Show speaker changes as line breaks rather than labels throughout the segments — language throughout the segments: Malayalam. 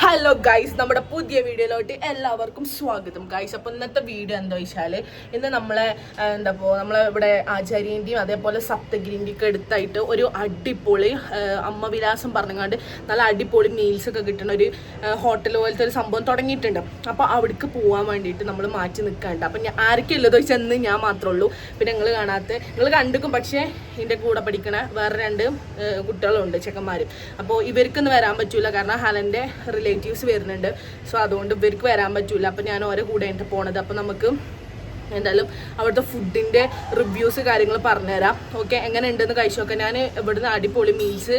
ഹലോ ഗൈസ്, നമ്മുടെ പുതിയ വീഡിയോയിലോട്ട് എല്ലാവർക്കും സ്വാഗതം ഗൈസ്. അപ്പോൾ ഇന്നത്തെ വീഡിയോ എന്താ വെച്ചാൽ, ഇന്ന് നമ്മളെ ഇവിടെ ആചാര്യൻ്റെയും അതേപോലെ സപ്തഗിരിൻ്റെയും ഒക്കെ അടുത്തായിട്ട് ഒരു അടിപൊളി അമ്മ വിലാസം പറഞ്ഞുകൊണ്ട് നല്ല അടിപൊളി മീൽസൊക്കെ കിട്ടുന്ന ഒരു ഹോട്ടൽ പോലത്തെ ഒരു സംഭവം തുടങ്ങിയിട്ടുണ്ട്. അപ്പോൾ അവിടേക്ക് പോകാൻ വേണ്ടിയിട്ട് നമ്മൾ മാറ്റി നിൽക്കാനുണ്ട്. അപ്പം ആരൊക്കെ ഉള്ളതെന്ന് വെച്ചാൽ ഇന്ന് ഞാൻ മാത്രമേ ഉള്ളൂ. പിന്നെ നിങ്ങൾ കണ്ടിക്കും, പക്ഷേ എൻ്റെ കൂടെ പഠിക്കണ വേറെ 2 കുട്ടികളുണ്ട്, ചെക്കന്മാരും. അപ്പോൾ ഇവർക്കൊന്നും വരാൻ പറ്റൂല, കാരണം ഹലൻ്റെ റിലേറ്റീവ്സ് വരുന്നുണ്ട്. സോ അതുകൊണ്ട് ഇവർക്ക് വരാൻ പറ്റൂല. അപ്പം ഞാൻ ഓരോ കൂടെ ആയിട്ട് പോണത്. അപ്പം നമുക്ക് എന്തായാലും അവിടുത്തെ ഫുഡിൻ്റെ റിവ്യൂസ് കാര്യങ്ങൾ പറഞ്ഞുതരാം. ഓക്കെ, എങ്ങനെ ഉണ്ടെന്ന് കഴിച്ചു നോക്കാം. ഞാൻ ഇവിടുന്ന് അടിപൊളി മീൽസ്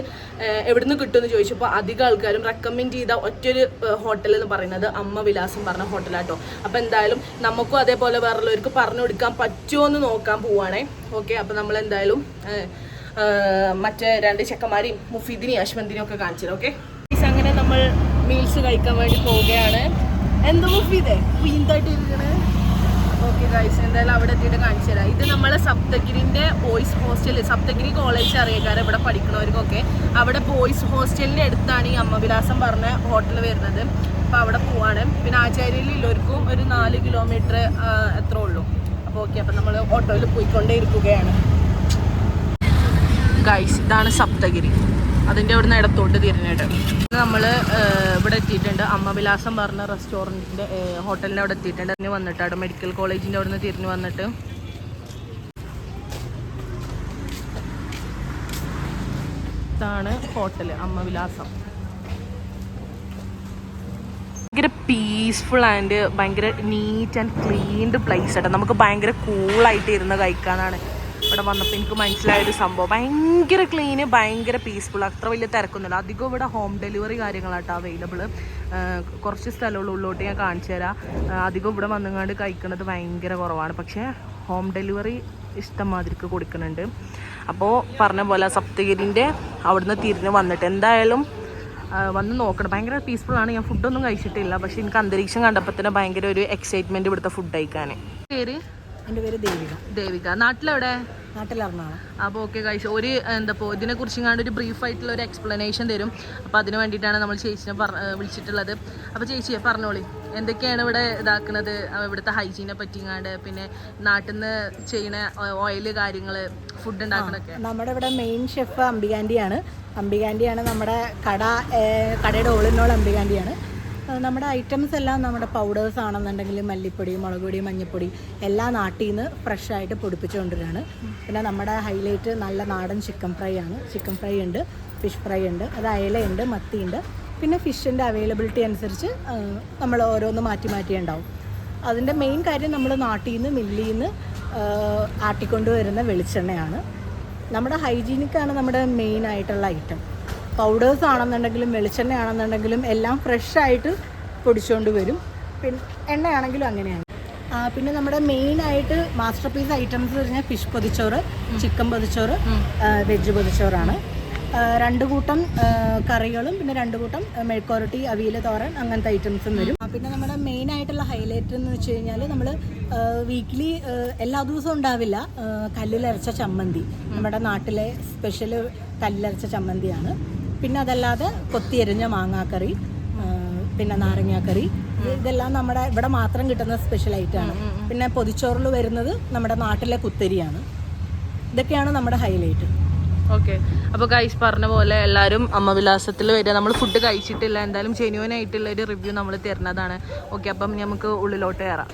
എവിടുന്ന് കിട്ടുമെന്ന് ചോദിച്ചപ്പോൾ അധികം ആൾക്കാരും റെക്കമെൻഡ് ചെയ്ത ഒറ്റൊരു ഹോട്ടൽ എന്ന് പറയുന്നത് അമ്മ വിലാസം പറഞ്ഞ ഹോട്ടലാട്ടോ. അപ്പോൾ എന്തായാലും നമുക്കും അതേപോലെ വേറുള്ളവർക്ക് പറഞ്ഞു കൊടുക്കാൻ പറ്റുമോ എന്ന് നോക്കാൻ പോവുകയാണേ. ഓക്കെ, അപ്പോൾ നമ്മളെന്തായാലും മറ്റേ 2 ചെക്കന്മാരെയും മുഫീദിനെയും അശ്വന്തിനെയും ഒക്കെ കാണിച്ചത്. ഓക്കെ, അങ്ങനെ നമ്മൾ മീൽസ് കഴിക്കാൻ വേണ്ടി പോവുകയാണ്. എന്താ മുഫീദേ വീന്തായിട്ട് ഇരിക്കണേ? ഓക്കെ ഗൈസ്, എന്തായാലും അവിടെ എത്തിയിട്ട് കാണിച്ചു തരാം. ഇത് നമ്മളെ സപ്തഗിരിൻ്റെ ബോയ്സ് ഹോസ്റ്റൽ, സപ്തഗിരി കോളേജ് അറിയക്കാരെ ഇവിടെ പഠിക്കണവർക്കൊക്കെ അവിടെ ബോയ്സ് ഹോസ്റ്റലിൻ്റെ അടുത്താണ് ഈ അമ്മവിലാസം പറഞ്ഞ ഹോട്ടൽ വരുന്നത്. അപ്പോൾ അവിടെ പോവാണ്. പിന്നെ ആചാര്യയിലുള്ളവർക്കും ഒരു 4 കിലോമീറ്റർ എത്ര ഉള്ളൂ. അപ്പോൾ ഓക്കെ, അപ്പം നമ്മൾ ഓട്ടോയിൽ പോയിക്കൊണ്ടേ ഇരിക്കുകയാണ് ഗൈസ്. ഇതാണ് സപ്തഗിരി, അതിൻ്റെ അവിടെ നിന്ന് ഇടത്തോട്ട് തിരിഞ്ഞിട്ട് നമ്മൾ ഇവിടെ എത്തിയിട്ടുണ്ട്. അമ്മവിലാസം പറഞ്ഞ റെസ്റ്റോറൻറ്റിൻ്റെ ഹോട്ടലിൻ്റെ അവിടെ എത്തിയിട്ടുണ്ട്. അതിന് വന്നിട്ട് അവിടെ മെഡിക്കൽ കോളേജിൻ്റെ അവിടെ നിന്ന് തിരിഞ്ഞ് വന്നിട്ട് ഇതാണ് ഹോട്ടൽ അമ്മവിലാസം. ഭയങ്കര പീസ്ഫുൾ ആൻഡ് ഭയങ്കര നീറ്റ് ആൻഡ് ക്ലീൻഡ് പ്ലേസ് ആട്ടോ. നമുക്ക് ഭയങ്കര കൂളായിട്ട് ഇരുന്ന് കഴിക്കാനാണ് ഇവിടെ വന്നപ്പോൾ എനിക്ക് മനസ്സിലായൊരു സംഭവം. ഭയങ്കര ക്ലീന്, ഭയങ്കര പീസ്ഫുൾ, അത്ര വലിയ തിരക്കൊന്നുമില്ല. അധികം ഇവിടെ ഹോം ഡെലിവറി കാര്യങ്ങളാട്ടോ അവൈലബിൾ. കുറച്ച് സ്ഥലമുള്ള ഉള്ളോട്ട് ഞാൻ കാണിച്ചു തരാം. അധികം ഇവിടെ വന്നുകൊണ്ട് കഴിക്കുന്നത് ഭയങ്കര കുറവാണ്, പക്ഷേ ഹോം ഡെലിവറി ഇഷ്ടംമാതിരിക്ക് കൊടുക്കുന്നുണ്ട്. അപ്പോൾ പറഞ്ഞ പോലെ സപ്തഗിരിൻ്റെ അവിടുന്ന് തിരിഞ്ഞ് വന്നിട്ട് എന്തായാലും വന്ന് നോക്കണം. ഭയങ്കര പീസ്ഫുള്ളാണ്. ഞാൻ ഫുഡൊന്നും കഴിച്ചിട്ടില്ല, പക്ഷേ എനിക്ക് അന്തരീക്ഷം കണ്ടപ്പോൾ തന്നെ ഭയങ്കര ഒരു എക്സൈറ്റ്മെൻറ്റ് ഇവിടുത്തെ ഫുഡ് കഴിക്കാൻ. പേര്? എൻ്റെ പേര് ദേവിക. നാട്ടിലെവിടെ? നാട്ടിൽ എറണാകുളം. അപ്പോൾ ഓക്കെ ഗൈസ്, ഇതിനെ കുറിച്ച് ഒരു ബ്രീഫായിട്ടുള്ള ഒരു എക്സ്പ്ലനേഷൻ തരും. അപ്പോൾ അതിന് വേണ്ടിയിട്ടാണ് നമ്മൾ ചേച്ചിനെ വിളിച്ചിട്ടുള്ളത്. അപ്പോൾ ചേച്ചിയെ പറഞ്ഞോളി, എന്തൊക്കെയാണ് ഇവിടെ ഇതാക്കുന്നത്, ഇവിടുത്തെ ഹൈജീനെ പറ്റിങ്ങാണ്ട്, പിന്നെ നാട്ടിൽ നിന്ന് ചെയ്യണ ഓയിൽ കാര്യങ്ങൾ, ഫുഡ് ഉണ്ടാക്കണൊക്കെ.
നമ്മുടെ ഇവിടെ മെയിൻ ഷെഫ് അംബികാൻ്റിയാണ് നമ്മുടെ കടയുടെ ഓളിനോൾ അംബികാൻ്റിയാണ്. നമ്മുടെ ഐറ്റംസ് എല്ലാം നമ്മുടെ പൗഡേഴ്സ് ആണെന്നുണ്ടെങ്കിൽ മല്ലിപ്പൊടി, മുളക് പൊടി, മഞ്ഞൾപ്പൊടി എല്ലാം നാട്ടിൽ നിന്ന് ഫ്രഷായിട്ട് പൊടിപ്പിച്ചുകൊണ്ടിരിക്കുകയാണ്. പിന്നെ നമ്മുടെ ഹൈലൈറ്റ് നല്ല നാടൻ ചിക്കൻ ഫ്രൈ ആണ്. ചിക്കൻ ഫ്രൈ ഉണ്ട്, ഫിഷ് ഫ്രൈ ഉണ്ട്, അത് അയലയുണ്ട്, മത്തിയുണ്ട്. പിന്നെ ഫിഷിൻ്റെ അവൈലബിലിറ്റി അനുസരിച്ച് നമ്മൾ ഓരോന്ന് മാറ്റി ഉണ്ടാവും. അതിൻ്റെ മെയിൻ കാര്യം നമ്മൾ നാട്ടിൽ നിന്ന് മില്ലിൽ നിന്ന് ആട്ടിക്കൊണ്ടുവരുന്ന വെളിച്ചെണ്ണയാണ്. നമ്മുടെ ഹൈജീനിക്കാണ് നമ്മുടെ മെയിൻ ആയിട്ടുള്ള ഐറ്റം. പൗഡേഴ്സ് ആണെന്നുണ്ടെങ്കിലും വെളിച്ചെണ്ണ ആണെന്നുണ്ടെങ്കിലും എല്ലാം ഫ്രഷായിട്ട് പൊടിച്ചുകൊണ്ട് വരും. പിന്നെ എണ്ണയാണെങ്കിലും അങ്ങനെയാണ്. പിന്നെ നമ്മുടെ മെയിനായിട്ട് മാസ്റ്റർ പീസ് ഐറ്റംസ് പറഞ്ഞാൽ ഫിഷ് പൊതിച്ചോറ്, ചിക്കൻ പൊതിച്ചോറ്, വെജ് പൊതിച്ചോറാണ്. 2 കൂട്ടം കറികളും പിന്നെ 2 കൂട്ടം മെഴുക്കുവരട്ടി, അവിയൽ, തോരൻ അങ്ങനത്തെ ഐറ്റംസും വരും. പിന്നെ നമ്മുടെ മെയിനായിട്ടുള്ള ഹൈലൈറ്റ് എന്ന് വെച്ച് കഴിഞ്ഞാൽ നമ്മൾ വീക്കിലി എല്ലാ ദിവസവും ഉണ്ടാവില്ല. കല്ലിലരച്ച ചമ്മന്തി നമ്മുടെ നാട്ടിലെ സ്പെഷ്യൽ കല്ലിലരച്ച ചമ്മന്തിയാണ്. പിന്നെ അതല്ലാതെ കൊത്തിയരിഞ്ഞ മാങ്ങാക്കറി, പിന്നെ നാരങ്ങാക്കറി, ഇതെല്ലാം നമ്മുടെ ഇവിടെ മാത്രം കിട്ടുന്ന സ്പെഷ്യൽ ഐറ്റമാണ്. പിന്നെ പൊതിച്ചോറിൽ വരുന്നത് നമ്മുടെ നാട്ടിലെ കുത്തരിയാണ്. ഇതൊക്കെയാണ് നമ്മുടെ ഹൈലൈറ്റ്.
ഓക്കെ, അപ്പോൾ ഗൈസ് പറഞ്ഞ പോലെ എല്ലാവരും അമ്മവിലാസത്തിൽ വരിക. നമ്മൾ ഫുഡ് കഴിച്ചിട്ടില്ല, എന്തായാലും ജെന്യുവൻ ആയിട്ടുള്ള ഒരു റിവ്യൂ നമ്മൾ തരുന്നതാണ്. ഓക്കെ, അപ്പം നമുക്ക് ഉള്ളിലോട്ട് കയറാം.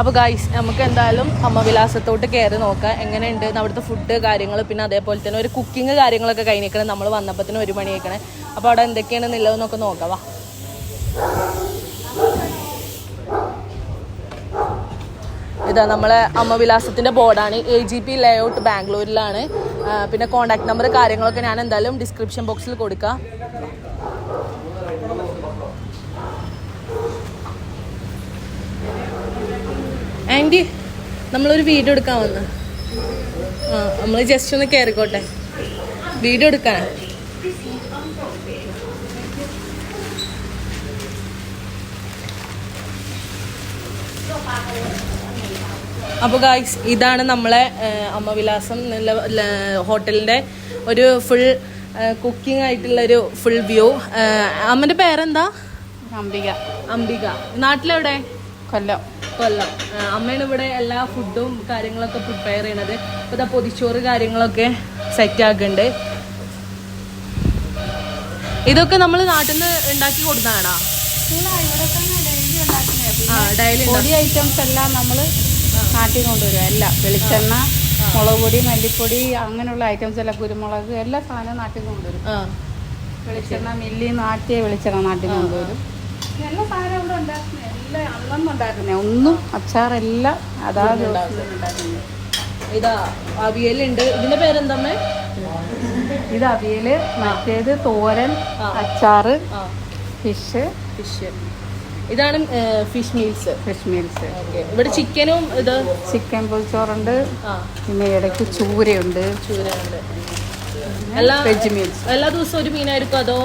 അപ്പോൾ ഗൈസ്, നമുക്ക് എന്തായാലും അമ്മവിലാസത്തോട്ട് കയറി നോക്കാം എങ്ങനെയുണ്ട് അവിടുത്തെ ഫുഡ് കാര്യങ്ങൾ. പിന്നെ അതേപോലെ തന്നെ ഒരു കുക്കിംഗ് കാര്യങ്ങളൊക്കെ കഴിഞ്ഞിരിക്കണം. നമ്മൾ വന്നപ്പോഴത്തേനും 1 മണി ആയിക്കണേ. അപ്പോൾ അവിടെ എന്തൊക്കെയാണെന്നുള്ളതെന്നൊക്കെ നോക്കാം. വാ, ഇതാ നമ്മളെ അമ്മവിലാസത്തിൻ്റെ ബോർഡാണ്. AGP ലേഔട്ട് ബാംഗ്ലൂരിലാണ്. പിന്നെ കോൺടാക്ട് നമ്പർ കാര്യങ്ങളൊക്കെ ഞാൻ എന്തായാലും ഡിസ്ക്രിപ്ഷൻ ബോക്സിൽ കൊടുക്കാം. ആൻറ്റി, നമ്മളൊരു വീഡിയോ എടുക്കാൻ വന്നു. നമ്മൾ ജസ്റ്റ് ഒന്ന് കയറിക്കോട്ടെ, വീഡിയോ എടുക്കാൻ. അപ്പോൾ ഗായ്സ്, ഇതാണ് നമ്മളെ അമ്മവിലാസം ഹോട്ടലിൻ്റെ ഒരു ഫുൾ കുക്കിംഗ് ആയിട്ടുള്ളൊരു ഫുൾ വ്യൂ. അമ്മൻ്റെ പേരെന്താ? അംബിക. നാട്ടിലെവിടെ?
കൊല്ലം.
അമ്മയാണ് ഇവിടെ എല്ലാ ഫുഡും കാര്യങ്ങളൊക്കെ പ്രിപ്പയർ ചെയ്യണത്. ഇപ്പൊ ഇതാ പൊതിച്ചോറ് കാര്യങ്ങളൊക്കെ സെറ്റ് ആക്കുന്നുണ്ട്. ഇതൊക്കെ നമ്മൾ നാട്ടിൽ നിന്ന് ഉണ്ടാക്കി കൊടുത്താണോ?
പൊടി ഐറ്റംസ് എല്ലാം നമ്മൾ നാട്ടിൽ കൊണ്ടുവരും. എല്ലാം വെളിച്ചെണ്ണ, മുളക് പൊടി, മല്ലിപ്പൊടി, അങ്ങനെയുള്ള ഐറ്റംസ് എല്ലാം, കുരുമുളക്, എല്ലാ സാധനവും നാട്ടിൽ കൊണ്ടുവരും. വെളിച്ചെണ്ണ മില്ലിൽ നാട്ടിയ വെളിച്ചെണ്ണ നാട്ടിൽ കൊണ്ടുവരും. എല്ലാ സാധനവും ഇവിടെ ഉണ്ടാക്കുന്നത്, എല്ലാം അന്നൊന്നും ഉണ്ടാക്കുന്നത്, ഒന്നും അച്ചാറെല്ലാം അതാത് ഉണ്ടാക്കുന്നത്.
ഇതാ അവിയലുണ്ട്. ഇതിന്റെ പേരെന്തമ്മേ?
ഇത് അവിയല്, മറ്റേത് തോരൻ, അച്ചാറ്, ഫിഷ്.
ഇതാണ് ഫിഷ് മീൽസ്. ഇവിടെ ചിക്കനും ഇത്
ചിക്കൻ പൊതിച്ചോറുണ്ട്, പിന്നെ ഇടയ്ക്ക് ചൂരയുണ്ട്. Veg meals.
എല്ലാ ദിവസവും ഒരു മീനായിരിക്കും അതോ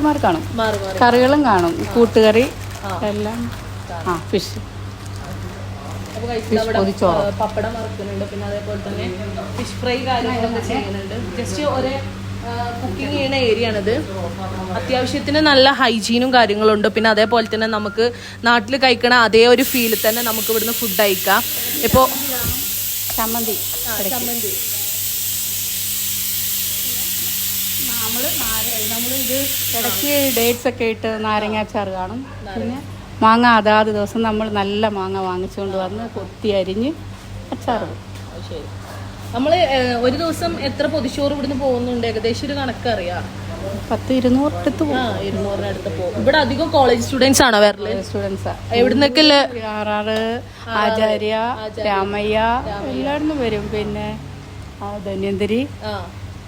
മാറി കാണും? കറികളും കാണും, കൂട്ടുകറി എല്ലാം. ഫിഷ്.
പപ്പടം വറുക്കുന്നുണ്ട്, പിന്നെ അതേപോലെ തന്നെ ഫിഷ് ഫ്രൈ കാര്യങ്ങളൊക്കെ ചെയ്യുന്നുണ്ട്. ജസ്റ്റ് ഒരേ കുക്കിംഗ് ചെയ്യുന്ന ഏരിയ ആണിത്. അത്യാവശ്യത്തിന് നല്ല ഹൈജീനും കാര്യങ്ങളുണ്ട്. പിന്നെ അതേപോലെ തന്നെ നമുക്ക് നാട്ടിൽ കഴിക്കണ അതേ ഒരു ഫീലിൽ തന്നെ നമുക്ക് ഇവിടുന്ന് ഫുഡ് കഴിക്കാം. ഇപ്പോൾ
ചമ്മന്തി നമ്മൾ ഇത് ഇടയ്ക്ക് ഡേറ്റ്സ് ഒക്കെ ഇട്ട് നാരങ്ങാച്ചാറ് കാണും. പിന്നെ മാങ്ങ അതാത് ദിവസം നമ്മൾ നല്ല മാങ്ങ വാങ്ങിച്ചുകൊണ്ട് വന്ന് കൊത്തി അരിഞ്ഞ് അച്ചാറ്.
ശരി. നമ്മൾ ഒരു ദിവസം എത്ര പൊതിച്ചോറ് ഇവിടുന്ന് പോകുന്നുണ്ട്? ഏകദേശം ഒരു കണക്കറിയാം.
100-200
200 പോകും. ഇവിടെ അധികം കോളേജ് സ്റ്റുഡൻസ് ആണോ വരല്?
സ്റ്റുഡൻസാ.
എവിടുന്നൊക്കെ?
ആറാറ്, ആചാര്യ, രാമയ്യ, എല്ലായിടത്തും വരും. പിന്നെ ധന്വന്തരി,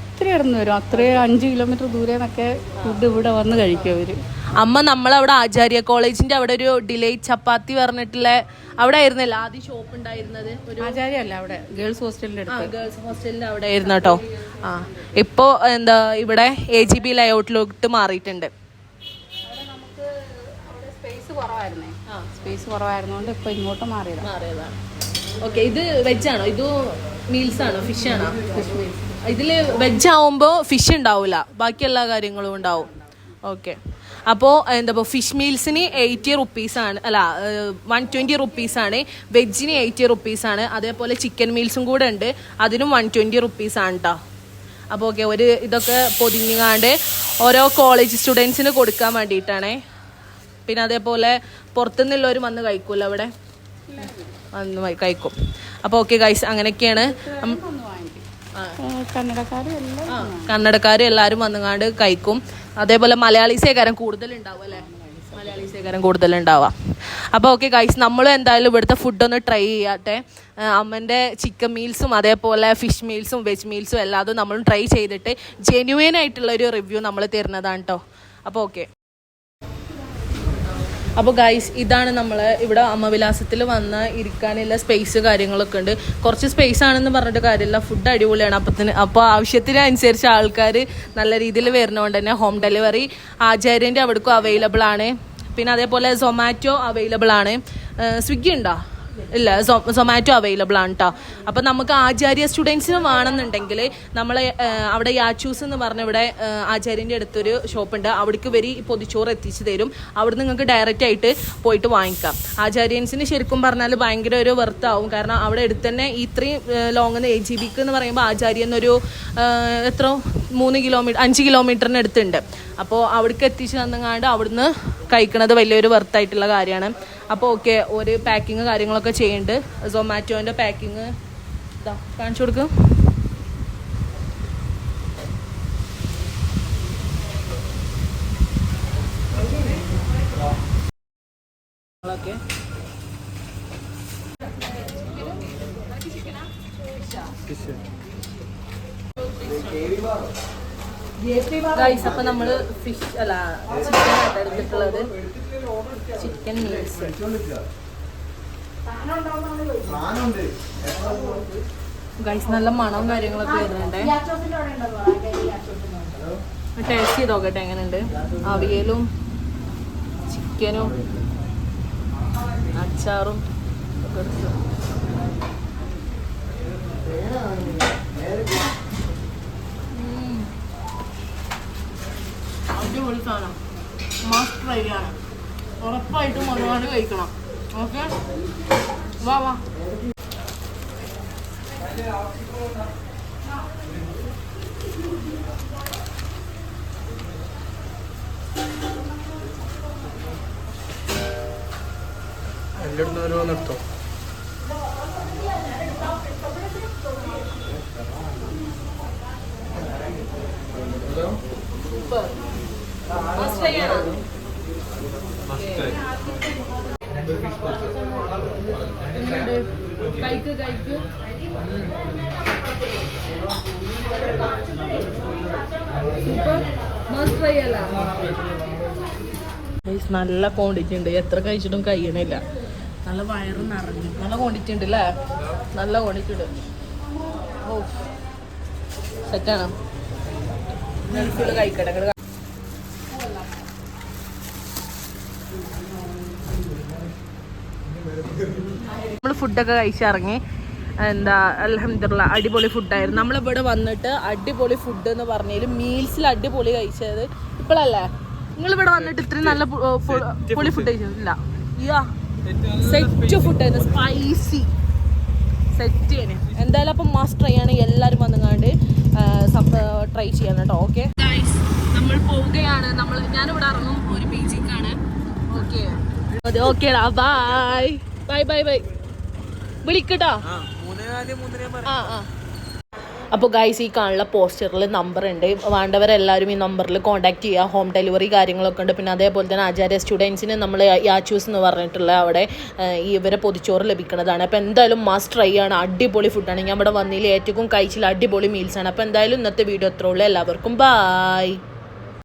ഒത്തിരി ഇടന്ന് വരും. അത്രയും 5 കിലോമീറ്റർ ദൂരെ നിന്നൊക്കെ ഫുഡ് ഇവിടെ വന്ന് കഴിക്കും അവര്.
അമ്മ നമ്മളവിടെ ആചാര്യ കോളേജിന്റെ അവിടെ ഒരു ഡിലൈറ്റ് ചപ്പാത്തി പറഞ്ഞിട്ടുള്ള അവിടെ ആയിരുന്നല്ലോ ആദ്യം ഷോപ്പ് ഉണ്ടായിരുന്നത്. ഒരു
ആചാര്യ അല്ല, അവിടെ ഗേൾസ് ഹോസ്റ്റലിന്റെ
ഗേൾസ് ഹോസ്റ്റലിന്റെ അവിടെ ആയിരുന്നു കേട്ടോ. ഇപ്പോ എന്താ ഇവിടെ AGB ലേഔട്ടിലോട്ട് മാറിയിട്ടുണ്ട്.
സ്പേസ് കുറവായിരുന്നോണ്ട് ഇപ്പൊ ഇങ്ങോട്ട് മാറിയതാണ്.
ഓക്കെ. ഇത് വെജ് ആണോ? ഇത് മീൽസ് ആണോ? ഫിഷ് ആണോ? ഇതില് വെജ് ആവുമ്പോ ഫിഷ് ഉണ്ടാവില്ല, ബാക്കി എല്ലാ കാര്യങ്ങളും ഉണ്ടാവും. ഓക്കെ. അപ്പോൾ എന്താ ഫിഷ് മീൽസിന് 80 റുപ്പീസാണ്, അല്ല 120 റുപ്പീസാണ്. വെജിന് 80 റുപ്പീസാണ്. അതേപോലെ ചിക്കൻ മീൽസും കൂടെ ഉണ്ട്, അതിനും 120 റുപ്പീസാണ് കേട്ടോ. അപ്പോൾ ഓക്കെ, ഒരു ഇതൊക്കെ പൊതിഞ്ഞാണ്ട് ഓരോ കോളേജ് സ്റ്റുഡൻസിന് കൊടുക്കാൻ വേണ്ടിയിട്ടാണേ. പിന്നെ അതേപോലെ പുറത്തുനിന്നുള്ളവർ വന്ന് കഴിക്കൂല, അവിടെ വന്ന് കഴിക്കും. അപ്പോൾ ഓക്കെ ഗൈസ്, അങ്ങനെയൊക്കെയാണ്. കന്നഡക്കാരും എല്ലാവരും വന്നുകാണ്ട് കഴിക്കും. അതേപോലെ മലയാളീസേക്കാരം കൂടുതലുണ്ടാവും അല്ലേ? മലയാളീസേക്കാരം കൂടുതലുണ്ടാവുക. അപ്പോൾ ഓക്കെ ഗൈസ്, നമ്മളും എന്തായാലും ഇവിടുത്തെ ഫുഡൊന്ന് ട്രൈ ചെയ്യാട്ടെ. അമ്മൻ്റെ ചിക്കൻ മീൽസും അതേപോലെ ഫിഷ് മീൽസും വെജ് മീൽസും എല്ലാതും നമ്മളും ട്രൈ ചെയ്തിട്ട് ജെന്യുവൻ ആയിട്ടുള്ളൊരു റിവ്യൂ നമ്മൾ തരുന്നതാണ് കേട്ടോ. അപ്പോൾ ഓക്കെ. അപ്പോൾ ഗൈസ്, ഇതാണ് നമ്മൾ ഇവിടെ അമ്മവിലാസത്തിൽ വന്ന് ഇരിക്കാനുള്ള സ്പേസ് കാര്യങ്ങളൊക്കെ ഉണ്ട്. കുറച്ച് സ്പേസ് ആണെന്ന് പറഞ്ഞിട്ട് കാര്യമില്ല, ഫുഡ് അടിപൊളിയാണ്. അപ്പോൾ ആവശ്യത്തിനനുസരിച്ച് ആൾക്കാർ നല്ല രീതിയിൽ വരുന്നതുകൊണ്ട് തന്നെ ഹോം ഡെലിവറി ആചാര്യൻ്റെ അവിടേക്കും അവൈലബിൾ ആണ്. പിന്നെ അതേപോലെ സൊമാറ്റോ അവൈലബിൾ ആണ്. സ്വിഗ്ഗി ഉണ്ടോ? ഇല്ല, സൊമാറ്റോ അവൈലബിൾ ആണ് കേട്ടോ. അപ്പം നമുക്ക് ആചാര്യ സ്റ്റുഡൻസിന് വേണമെന്നുണ്ടെങ്കിൽ നമ്മൾ അവിടെ യാച്ചൂസ് എന്ന് പറഞ്ഞ ഇവിടെ ആചാര്യൻ്റെ അടുത്തൊരു ഷോപ്പുണ്ട്, അവിടേക്ക് വരി പൊതിച്ചോറ് എത്തിച്ച് തരും. അവിടെ നിങ്ങൾക്ക് ഡയറക്റ്റ് ആയിട്ട് പോയിട്ട് വാങ്ങിക്കാം. ആചാര്യൻസിന് ശരിക്കും പറഞ്ഞാൽ ഭയങ്കര ഒരു വെർത്താവും, കാരണം അവിടെ അടുത്ത് തന്നെ ഇത്രയും ലോങ് AGBക്ക് എന്ന് പറയുമ്പോൾ ആചാര്യ എന്നൊരു 5 കിലോമീറ്ററിന് അടുത്തുണ്ട്. അപ്പോൾ അവിടേക്ക് എത്തിച്ച് തന്നങ്ങാണ്ട് അവിടുന്ന് കഴിക്കണത് വലിയൊരു വെർത്തായിട്ടുള്ള കാര്യമാണ്. അപ്പോൾ ഓക്കെ, ഒരു പാക്കിങ് കാര്യങ്ങളൊക്കെ ചെയ്യുന്നുണ്ട്. സൊമാറ്റോൻ്റെ പാക്കിങ് ഇതാ കാണിച്ചു കൊടുക്കും. ഓക്കെ. അപ്പം നമ്മൾ ഫിഷ് അല്ല ചിക്കൻ ആയിട്ട് എടുത്തിട്ടുള്ളത്. ചിക്കൻ മീൽസ് ഗൈസ്, നല്ല മണവും കാര്യങ്ങളൊക്കെ വരുന്നുണ്ട്. ടേസ്റ്റ് ചെയ്ത് നോക്കട്ടെ എങ്ങനെയുണ്ട്. അവിയലും ചിക്കനും അച്ചാറും ഒക്കെ എടുത്തു. അടിപൊളി സാധനം, മസ്റ്റ് ട്രൈ ആണ്. ഉറപ്പായിട്ടും ഒരുപാട് കഴിക്കണം. ഓക്കെ, വാ വാ.
എല്ലായിടത്തും ഓരോ നിർത്തോ.
സൂപ്പർ. മസ്റ്റ് ട്രൈ ആണ്. കഴിക്ക് കഴിക്ക്. സൂപ്പർ, മസ്റ്റ് ട്രൈ അല്ല. നല്ല ക്വാണ്ടിറ്റി ഉണ്ട്, എത്ര കഴിച്ചിട്ടും കഴിയണില്ല. നല്ല വയറ് നിറഞ്ഞു. നല്ല ക്വാണ്ടിറ്റി ഉണ്ട് അല്ലേ? നല്ല ക്വാണ്ടിറ്റി ഉണ്ട്. ഓ സെറ്റാണ്. ഫുള്ള് കഴിക്കട്ടെ. നമ്മൾ ഫുഡൊക്കെ കഴിച്ചിറങ്ങി. എന്താ അൽഹംദുലില്ലാ അടിപൊളി ഫുഡായിരുന്നു. നമ്മളിവിടെ വന്നിട്ട് അടിപൊളി ഫുഡ് എന്ന് പറഞ്ഞാൽ മീൽസിൽ അടിപൊളി കഴിച്ചത് ഇപ്പോഴല്ലേ. നിങ്ങളിവിടെ വന്നിട്ട് ഇത്രയും നല്ല പൊളി ഫുഡ് കഴിച്ചില്ല. സെറ്റ് ഫുഡായിരുന്നു, സ്പൈസി സെറ്റ് ചെയ്യാൻ. എന്തായാലും അപ്പം മസ്റ്റ് ട്രൈ ആണ്. എല്ലാവരും വന്നുകൊണ്ട് ട്രൈ ചെയ്യാൻ കേട്ടോ. ഓക്കെ നമ്മൾ പോവുകയാണ്. ഞാനിവിടെ ഇറങ്ങും ഒരു ബീച്ചിക്കാണ്. ഓക്കെ ഓക്കേടാ, ബൈ ബൈ ബൈ ബൈ. വിളിക്കട്ടോ. അപ്പോൾ ഗൈസ്, ഈ കാണുന്ന പോസ്റ്ററിൽ നമ്പർ ഉണ്ട്. വേണ്ടവരെല്ലാവരും ഈ നമ്പറിൽ കോൺടാക്ട് ചെയ്യുക. ഹോം ഡെലിവറി കാര്യങ്ങളൊക്കെ ഉണ്ട്. പിന്നെ അതേപോലെ തന്നെ ആചാര്യ സ്റ്റുഡൻസിന് നമ്മൾ യാച്ചൂസ് എന്ന് പറഞ്ഞിട്ടുള്ള അവിടെ ഇവരെ പൊതിച്ചോറ് ലഭിക്കുന്നതാണ്. അപ്പോൾ എന്തായാലും മസ്റ്റ് ട്രൈ ആണ്. അടിപൊളി ഫുഡാണ്. ഞാൻ ഇവിടെ വന്നതിൽ ഏറ്റവും കഴിച്ചില്ല അടിപൊളി മീൽസാണ്. അപ്പോൾ എന്തായാലും ഇന്നത്തെ വീഡിയോ അത്രേ ഉള്ളൂ. എല്ലാവർക്കും ബൈ.